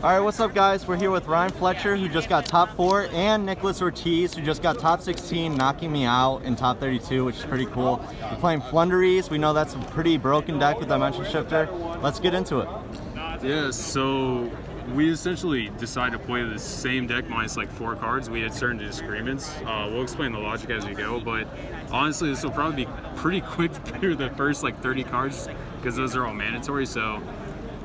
All right, what's up, guys? We're here with Ryan Fletcher, who just got top 4, and Nicolas Ortiz, who just got top 16, knocking me out in top 32, which is pretty cool. We're playing Floowandereeze. We know that's a pretty broken deck with Dimension Shifter. Let's get into it. Yeah, so we essentially decided to play the same deck minus like 4 cards. We had certain disagreements. We'll explain the logic as we go, but honestly, this will probably be pretty quick through the first like 30 cards because those are all mandatory. So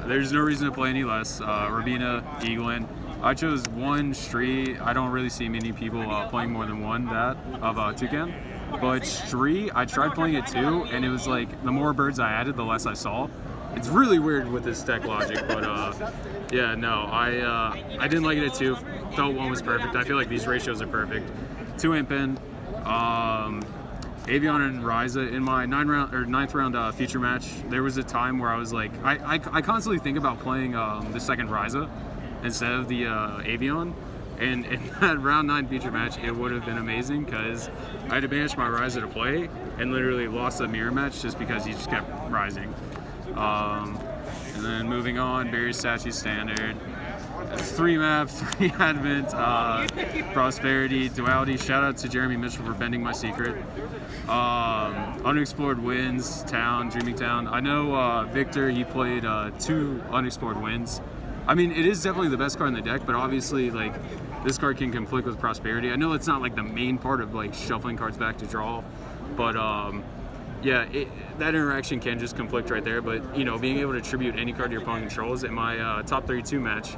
there's no reason to play any less. Rabina, Eaglin. I chose 1 Stree. I don't really see many people playing more than one that of Toucan. But Stree, I tried playing it too, and it was like the more birds I added, the less I saw. It's really weird with this deck logic, but yeah, no, I didn't like it at 2. Felt 1 was perfect. I feel like these ratios are perfect. 2 Impen, Avion and Ryza. In my 9th round feature match, there was a time where I was like, I constantly think about playing the second Ryza instead of the Avion. And in that round 9 feature match, it would have been amazing because I had to banish my Ryza to play and literally lost a mirror match just because he just kept rising. And then moving on, Barrier Statue Standard, 3 map, 3 Advent, Prosperity, Duality. Shout out to Jeremy Mitchell for bending my secret. Unexplored Winds, Town, Dreaming Town. I know Victor, he played 2 Unexplored Winds. I mean, it is definitely the best card in the deck, but obviously, like, this card can conflict with Prosperity. I know it's not like the main part of like shuffling cards back to draw, but yeah, that interaction can just conflict right there. But you know, being able to tribute any card your opponent controls. In my top 32 match,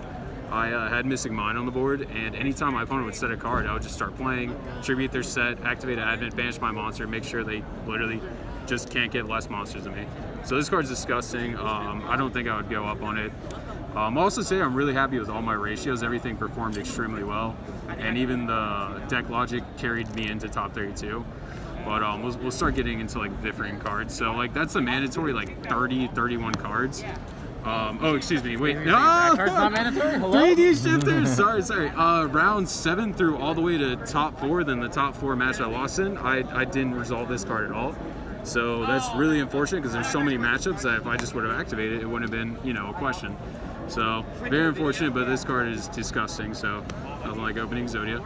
I had Mystic Mine on the board, and anytime my opponent would set a card, I would just start playing, tribute their set, activate an Advent, banish my monster, make sure they literally just can't get less monsters than me. So this card's disgusting. I don't think I would go up on it. I'll also say I'm really happy with all my ratios. Everything performed extremely well, and even the deck logic carried me into top 32. But we'll start getting into like different cards. So like that's a mandatory like 31 cards. Oh, excuse me. Wait, no. That card's not mandatory. Hello. 3D shifters. Sorry. Round 7 through all the way to top 4. Then the top 4 match I lost in, I didn't resolve this card at all. So that's really unfortunate because there's so many matchups that if I just would have activated, it wouldn't have been a question. So very unfortunate, but this card is disgusting. So nothing like opening Zodia.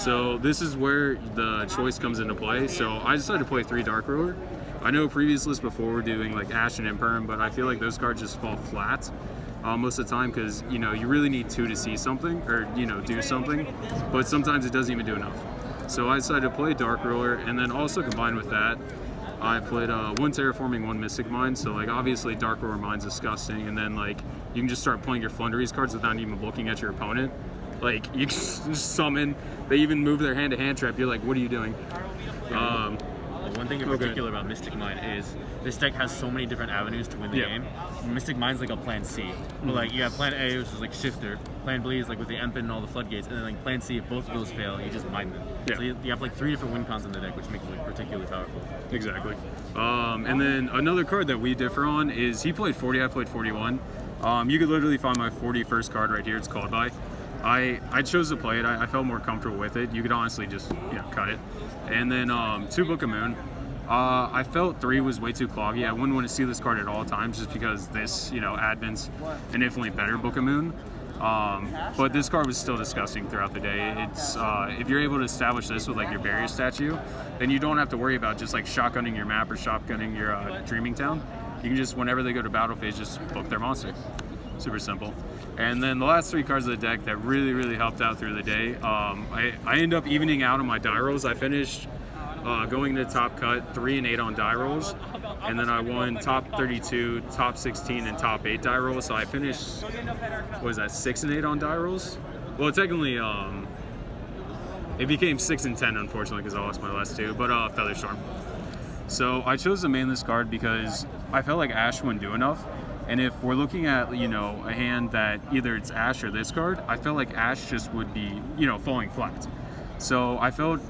So this is where the choice comes into play. So I decided to play 3 Dark Ruler. I know previous lists before were doing like Ash and Imperm, but I feel like those cards just fall flat most of the time because you really need 2 to see something or do something, but sometimes it doesn't even do enough. So I decided to play Dark Ruler, and then also combined with that, I played 1 Terraforming, 1 Mystic Mine. So like obviously Dark Ruler Mine's disgusting, and then like you can just start playing your Floowandereeze cards without even looking at your opponent. Like you just summon, they even move their hand-to-hand trap. You're like, what are you doing? One thing in particular about Mystic Mine is this deck has so many different avenues to win the game. Mystic Mine's like a plan C. But like you have plan A, which is like Shifter. Plan B is like with the Empen and all the floodgates, and then like plan C, if both of those fail, you just mine them. Yeah. So you have like 3 different win cons in the deck, which makes it like particularly powerful. Exactly. And then another card that we differ on is he played 40, I played 41. You could literally find my 41st card right here. It's called by. I chose to play it. I felt more comfortable with it. You could honestly just cut it. And then 2 Book of Moon. I felt 3 was way too cloggy. I wouldn't want to see this card at all times just because this, Advent's an infinitely better Book of Moon. But this card was still disgusting throughout the day. It's if you're able to establish this with like your Barrier Statue, then you don't have to worry about just like shotgunning your map or shotgunning your Dreaming Town. You can just, whenever they go to battle phase, just book their monster. Super simple. And then the last 3 cards of the deck that really, really helped out through the day. I ended up evening out on my die rolls. I finished going to top cut 3 and 8 on die rolls, and then I won top 32, top 16, and top 8 die rolls. So I finished, what was that, 6 and 8 on die rolls? Well, technically, it became 6 and 10, unfortunately, because I lost my last 2, but Featherstorm. So I chose to main this card because I felt like Ash wouldn't do enough. And if we're looking at, a hand that either it's Ash or this card, I felt like Ash just would be, falling flat. So I felt,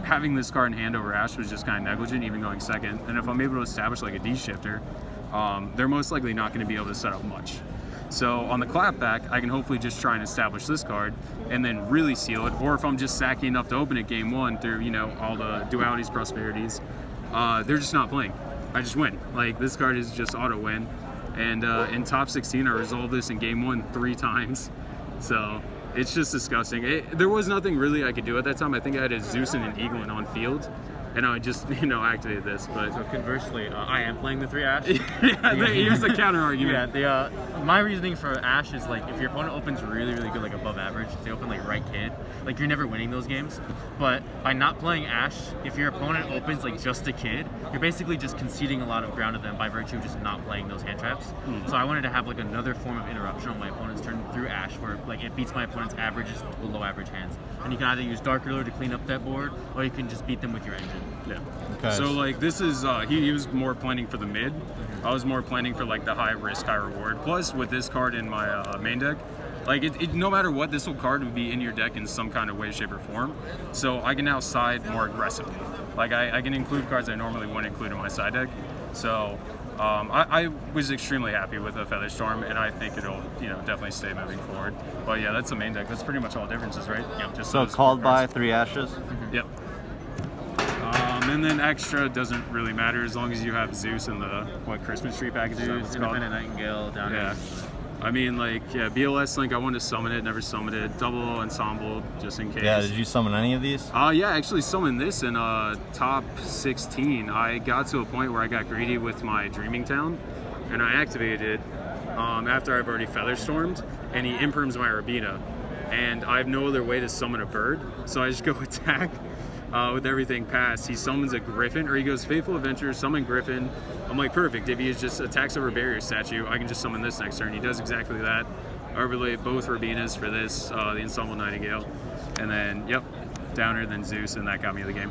having this card in hand over Ash was just kind of negligent, even going second. And if I'm able to establish like a D shifter, they're most likely not going to be able to set up much. So on the clapback, I can hopefully just try and establish this card and then really seal it. Or if I'm just sacky enough to open it game 1 through, all the dualities, prosperities, they're just not playing. I just win. Like, this card is just auto win. And in top 16, I resolved this in game 1 3 times. So it's just disgusting. There was nothing really I could do at that time. I think I had a Zeus and an Eaglin on field, and I just, activated this. But So conversely, I am playing the 3 Ash. here's the counter argument. Yeah, my reasoning for Ash is like if your opponent opens really, really good, like above average, if they open like right kid, like you're never winning those games. But by not playing Ash, if your opponent opens like just a kid, you're basically just conceding a lot of ground to them by virtue of just not playing those hand traps. So I wanted to have like another form of interruption on my opponent's turn through Ash, where like it beats my opponent's averages below average hands. And you can either use Dark Ruler to clean up that board, or you can just beat them with your engine. Yeah. Okay. So like this is he was more planning for the mid. I was more planning for like the high risk, high reward. Plus with this card in my main deck, like no matter what, this whole card would be in your deck in some kind of way, shape, or form. So I can now side more aggressively. Like I can include cards I normally wouldn't include in my side deck. So I was extremely happy with the Featherstorm, and I think it'll definitely stay moving forward. But yeah, that's the main deck. That's pretty much all differences, right? Yep. Just So those called four cards. by 3 Ashes. Yep. And then extra doesn't really matter as long as you have Zeus and the Christmas tree package. Is that what Zeus, it's called? Independent Nightingale, down Yeah. I mean, BLS Link, I wanted to summon it, never summoned it. Double Ensemble, just in case. Yeah, did you summon any of these? Yeah, I actually summoned this in top 16. I got to a point where I got greedy with my Dreaming Town, and I activated it after I've already Featherstormed, and he imperms my Rabina. And I have no other way to summon a bird, so I just go attack. With everything passed, he summons a Griffin, or he goes Faithful Adventurer, summon Griffin. I'm like, perfect. If he just attacks over barrier statue, I can just summon this next turn. He does exactly that. I overlay both Rabinas for this, the Ensemble Nightingale. And then, downer, then Zeus, and that got me the game.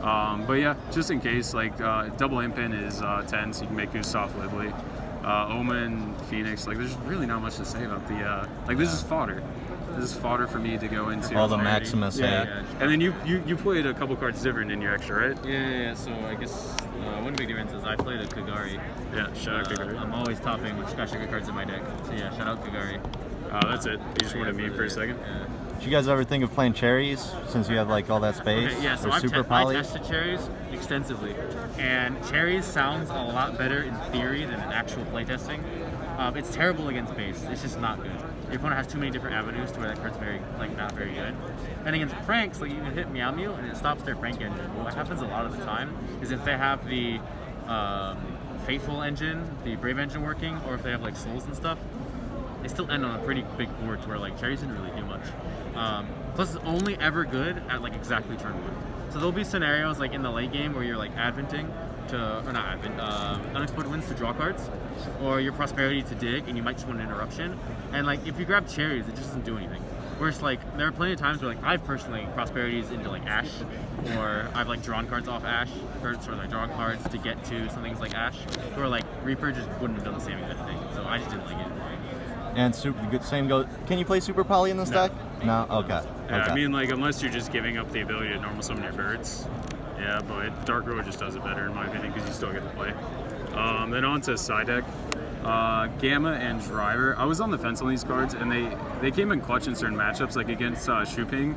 But yeah, just in case, double Impin is 10, so you can make Gustav Libley. Omen, Phoenix, there's really not much to say about the, this is fodder. This is fodder for me to go into. All the Maximus, yeah. And then you played a couple cards different in your extra, right? Yeah. So I guess one big difference is I play the Kagari. Yeah, shout out Kagari. I'm always topping with Sky Sugar cards in my deck. So yeah, shout out Kagari. That's it. You just wanted me for a second? Yeah. Did you guys ever think of playing cherries since you have all that space? Okay, yeah, so or I super poly? tested cherries extensively, and cherries sounds a lot better in theory than in actual playtesting. It's terrible against base. It's just not good. Your opponent has too many different avenues to where that card's not very good. And against pranks, you can hit Meow Meow and it stops their prank engine. What happens a lot of the time is if they have the Faithful engine, the Brave engine working, or if they have souls and stuff, they still end on a pretty big board to where cherries didn't really do much. Plus, it's only ever good at exactly turn 1. So there'll be scenarios in the late game where you're adventing unexplored wins to draw cards, or your prosperity to dig, and you might just want an interruption. And if you grab cherries, it just doesn't do anything. Whereas there are plenty of times where I've personally prosperities into Ash, or I've drawn cards off Ash, or drawn cards to get to some things like Ash, or Reaper just wouldn't have done the same exact thing. So I just didn't like it. And same goes. Can you play super poly in this deck? No. Okay. Yeah, Okay. I mean, unless you're just giving up the ability to normal summon your birds. Yeah, but Dark Road just does it better in my opinion because you still get to play. Then on to side deck. Gamma and Driver. I was on the fence on these cards, and they came in clutch in certain matchups, against Shuping.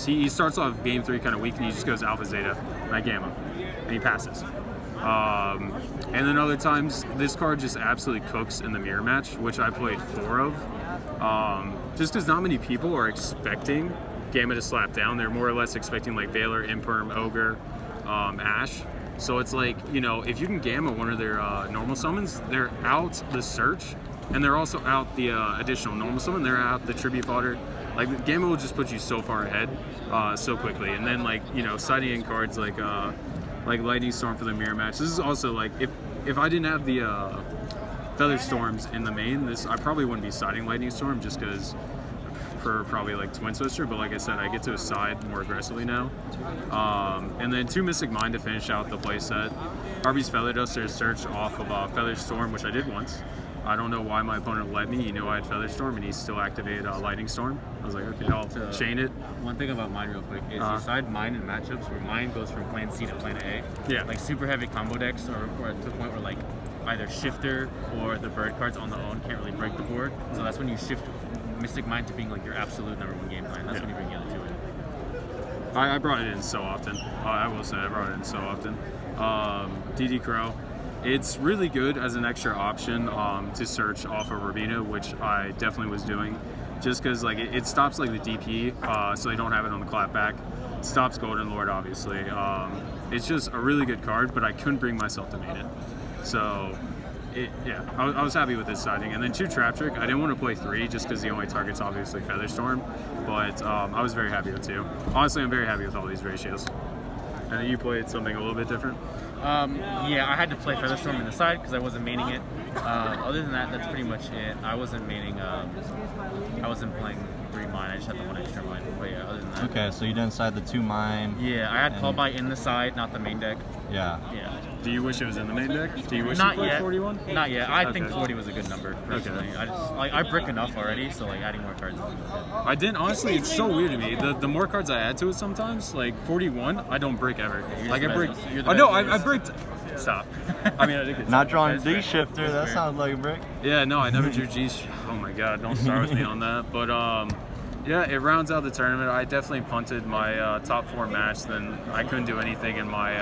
He starts off game 3 kind of weak, and he just goes Alpha Zeta, not Gamma, and he passes. And then other times, this card just absolutely cooks in the mirror match, which I played 4 of. Just because not many people are expecting Gamma to slap down. They're more or less expecting Baylor, Imperm, Ogre, Ash. So it's if you can Gamma one of their normal summons, they're out the search, and they're also out the additional normal summon. They're out the tribute fodder. Gamma will just put you so far ahead so quickly. And then siding in cards like Lightning Storm for the mirror match. This is also if I didn't have the Feather Storms in the main, I probably wouldn't be siding Lightning Storm just because for probably Twin Twister, but like I said, I get to side more aggressively now. And then 2 Mystic Mind to finish out the playset. Harvey's Feather Duster search off of Feather Storm, which I did once. I don't know why my opponent let me. I had Feather Storm, and he still activated Lightning Storm. I was like, okay, I'll chain it. One thing about mine real quick is you side mine in matchups where mine goes from plan C to plan A. Yeah. Super heavy combo decks, or to the point where either Shifter or the bird cards on their own can't really break the board. So that's when you shift Mystic Mind to being your absolute #1 game plan. That's when you bring the other 2 in. I brought it in so often. I will say I brought it in so often. DD Crow. It's really good as an extra option to search off of Rubino, which I definitely was doing, just because like it stops like the DP, so they don't have it on the clapback. Stops Golden Lord, obviously. It's just a really good card, but I couldn't bring myself to main it. So, I was happy with this siding. And then 2 Trap Trick. I didn't want to play 3 just because the only target's obviously Featherstorm, but I was very happy with 2. Honestly, I'm very happy with all these ratios. And then you played something a little bit different? Yeah, I had to play Featherstorm in the side because I wasn't maining it. Other than that, that's pretty much it. I wasn't maining, I wasn't playing 3 mine, I just had the 1 extra mine. But yeah, other than that. Okay, so you didn't side the 2 mine. Yeah, I had Call By in the side, not the main deck. Yeah. Yeah. Do you wish it was in the main deck? Do you wish Not you played yet. 41? Not yet. I think Okay. 40 was a good number, personally. I just, like, I brick enough already, so like adding more cards is good. I didn't, honestly, it's so weird to me. The more cards I add to it sometimes, like 41, I don't brick ever. You're Like the I brick. best. You're the Oh no, best. I bricked. Stop. I mean, I did get Not drawing That's D fair. shifter. That That's fair. sounds like a brick. Yeah, no, I never drew G. Oh my god, don't start with me on that. But yeah, it rounds out the tournament. I definitely punted my top 4 match. Then I couldn't do anything in my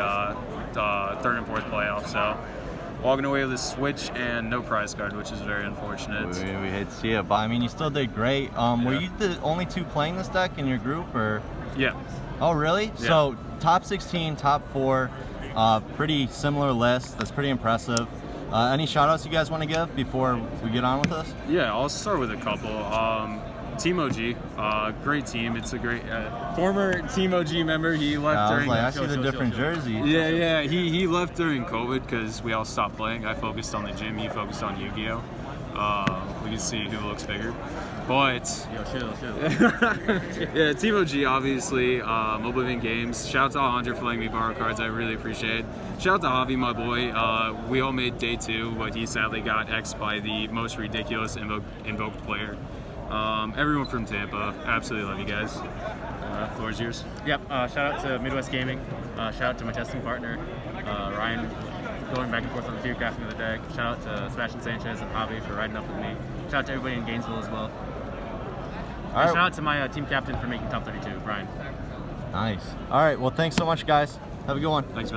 3rd and 4th playoff. So walking away with a switch and no prize card, which is very unfortunate. We hate to see it, but I mean, you still did great. Were Yeah. you the only 2 playing this deck in your group, or? Yeah. Oh, really? Yeah. So top 16, top 4, pretty similar list. That's pretty impressive. Any shout outs you guys want to give before we get on with this? Yeah, I'll start with a couple. Team OG, great team. It's a great former Team OG member. He left I was during. like, I see the different jerseys. Yeah. He left during COVID because we all stopped playing. I focused on the gym. He focused on Yu-Gi-Oh. We can see who looks bigger, but Yo, chill. yeah, Team OG obviously. Oblivion Games. Shout out to Alejandro for letting me borrow cards. I really appreciate it. Shout out to Javi, my boy. We all made day 2, but he sadly got X'd by the most ridiculous invoked player. Everyone from Tampa, absolutely love you guys. Floor is yours. Yep, shout out to Midwest Gaming. Shout out to my testing partner, Ryan, going back and forth on the few crafting of the deck. Shout out to Sebastian Sanchez and Javi for riding up with me. Shout out to everybody in Gainesville as well. All And right. shout out to my team captain for making top 32, Brian. Nice. All right. Well, thanks so much, guys. Have a good one. Thanks, man.